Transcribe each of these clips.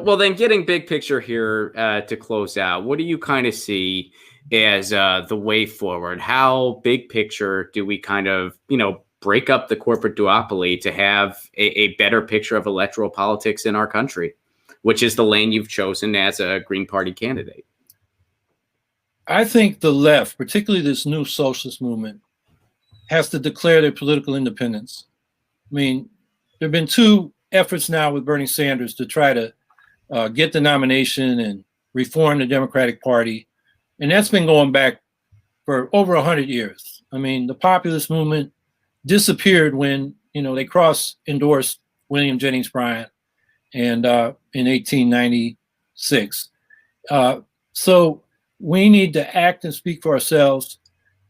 Well, then getting big picture here to close out, what do you kind of see as the way forward? How big picture do we kind of, break up the corporate duopoly to have a better picture of electoral politics in our country, which is the lane you've chosen as a Green Party candidate? I think the left, particularly this new socialist movement, has to declare their political independence. I mean, there have been two efforts now with Bernie Sanders to try to get the nomination and reform the Democratic Party. And that's been going back for over 100 years. I mean, the populist movement disappeared when, they cross-endorsed William Jennings Bryan and in 1896. So we need to act and speak for ourselves.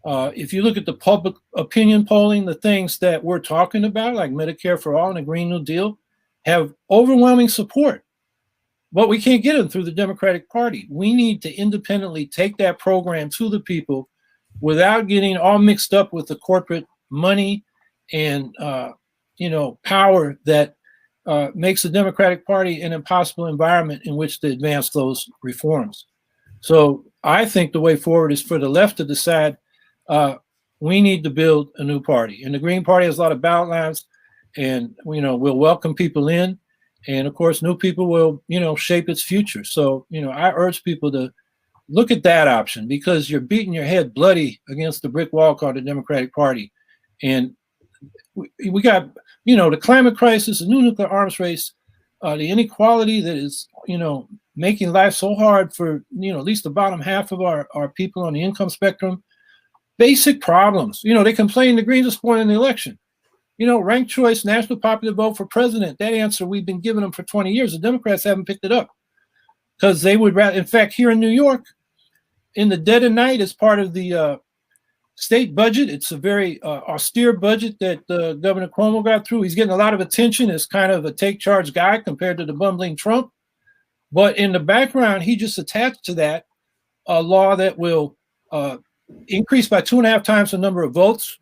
If you look at the public opinion polling, the things that we're talking about, like Medicare for All and the Green New Deal, have overwhelming support. But we can't get them through the Democratic Party. We need to independently take that program to the people without getting all mixed up with the corporate money and power that makes the Democratic Party an impossible environment in which to advance those reforms. So I think the way forward is for the left to decide we need to build a new party. And the Green Party has a lot of ballot lines, and we'll welcome people in. And of course, new people will, shape its future. So, I urge people to look at that option, because you're beating your head bloody against the brick wall called the Democratic Party. And we got, the climate crisis, the new nuclear arms race, the inequality that is, making life so hard for, at least the bottom half of our people on the income spectrum. Basic problems. They complain the Greens are spoiling the election. Ranked choice, national popular vote for president, that answer we've been giving them for 20 years. The Democrats haven't picked it up because they would rather, in fact, here in New York, in the dead of night, as part of the state budget, it's a very austere budget that Governor Cuomo got through. He's getting a lot of attention as kind of a take charge guy compared to the bumbling Trump. But in the background, he just attached to that a law that will increase by 2.5 times the number of votes.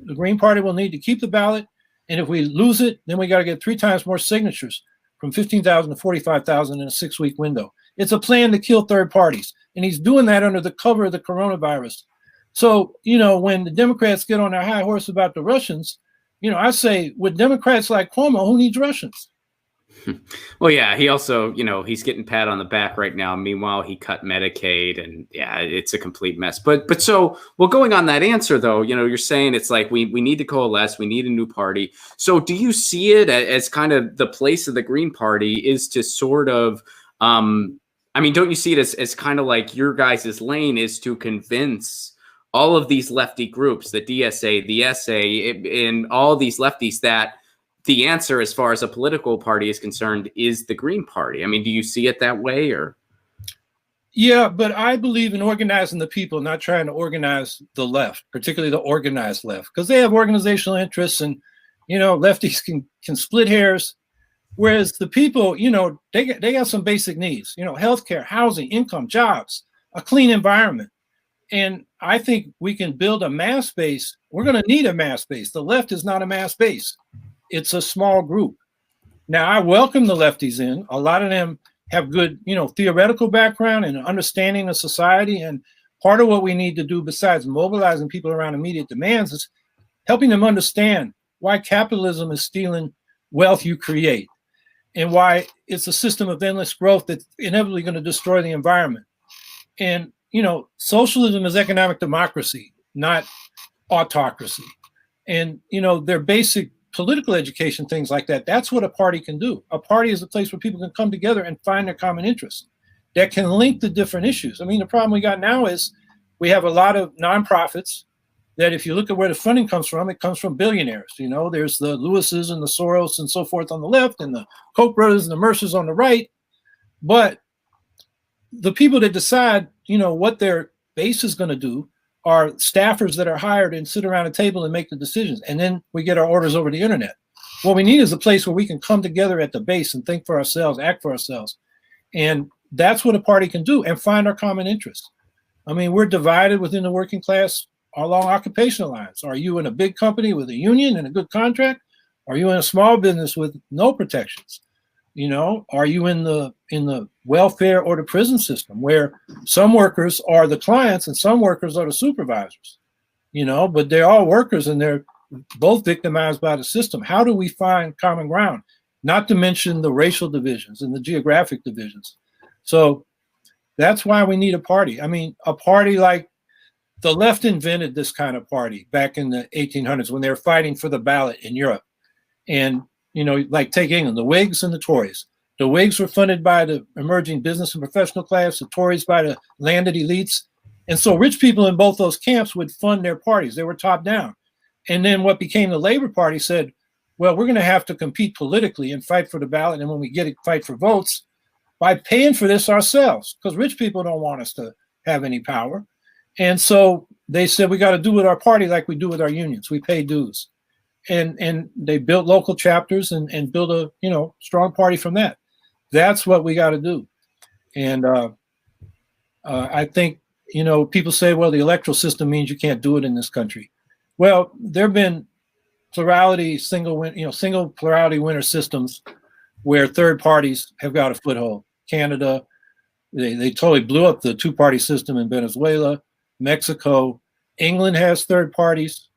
The Green Party will need to keep the ballot. And if we lose it, then we got to get 3 times more signatures, from 15,000 to 45,000 in a 6-week window. It's a plan to kill third parties. And he's doing that under the cover of the coronavirus. So, when the Democrats get on their high horse about the Russians, I say, with Democrats like Cuomo, who needs Russians? Well, yeah, he also, he's getting pat on the back right now. Meanwhile, he cut Medicaid, and yeah, it's a complete mess. But so, well, going on that answer though, you're saying it's like we need to coalesce, we need a new party. So do you see it as kind of the place of the Green Party is to sort of, don't you see it as kind of like your guys' lane is to convince all of these lefty groups, the DSA, the SA, and all these lefties that the answer, as far as a political party is concerned, is the Green Party? Do you see it that way, or? Yeah, but I believe in organizing the people, not trying to organize the left, particularly the organized left, because they have organizational interests, and lefties can split hairs, whereas the people, they got some basic needs, healthcare, housing, income, jobs, a clean environment. And I think we can build a mass base. We're going to need a mass base. The left is not a mass base. It's a small group. Now, I welcome the lefties in. A lot of them have good, theoretical background and understanding of society. And part of what we need to do, besides mobilizing people around immediate demands, is helping them understand why capitalism is stealing wealth you create, and why it's a system of endless growth that's inevitably going to destroy the environment. And, socialism is economic democracy, not autocracy. And, their basic political education, things like that, that's what a party can do. A party is a place where people can come together and find their common interests that can link the different issues. The problem we got now is we have a lot of nonprofits that, if you look at where the funding comes from, it comes from billionaires. There's the Lewises and the Soros and so forth on the left, and the Koch brothers and the Mercers on the right. But the people that decide, what their base is going to do are staffers that are hired and sit around a table and make the decisions. And then we get our orders over the internet. What we need is a place where we can come together at the base and think for ourselves, act for ourselves. And that's what a party can do, and find our common interests. We're divided within the working class along occupational lines. Are you in a big company with a union and a good contract? Are you in a small business with no protections? You know, are you in the welfare or the prison system, where some workers are the clients and some workers are the supervisors? You know, but they're all workers and they're both victimized by the system. How do we find common ground? Not to mention the racial divisions and the geographic divisions. So that's why we need a party. I mean, a party like the left invented this kind of party back in the 1800s when they were fighting for the ballot in Europe. And, you know, like take England, the Whigs and the Tories. The Whigs were funded by the emerging business and professional class, the Tories by the landed elites. And so rich people in both those camps would fund their parties. They were top down. And then what became the Labor Party said, well, we're going to have to compete politically and fight for the ballot. And when we get it, fight for votes by paying for this ourselves, because rich people don't want us to have any power. And so they said, we got to do with our party like we do with our unions. We pay dues. And they built local chapters and built a, you know, strong party from that. That's what we got to do. And I think, you know, people say, well, the electoral system means you can't do it in this country. Well, there have been plurality, single plurality winner systems where third parties have got a foothold. Canada, they totally blew up the two-party system in Venezuela. Mexico, England has third parties,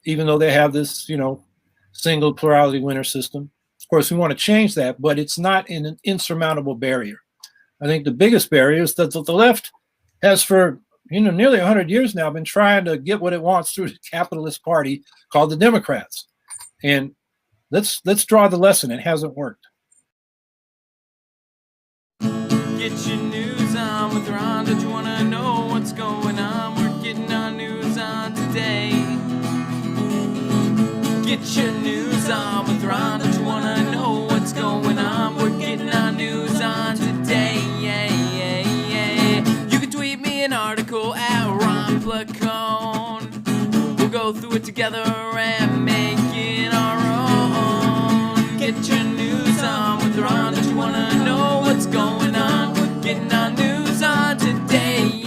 even though they have this, you know, single plurality winner system. Of course, we want to change that, but it's not an insurmountable barrier. I think the biggest barrier is that the left has for, you know, nearly 100 years now been trying to get what it wants through the capitalist party called the Democrats. And let's draw the lesson. It hasn't worked. Get your news on with Ron. Don't you want to know what's going on? We're getting our news on today. Get your news on with Ron. Don't you want to know what's going on? We're getting our news on today. Yeah, yeah, yeah. You can tweet me an article at Ron Placone. We'll go through it together and make it our own. Get your news on with Ron. Don't you want to know what's going on? We're getting our news on today.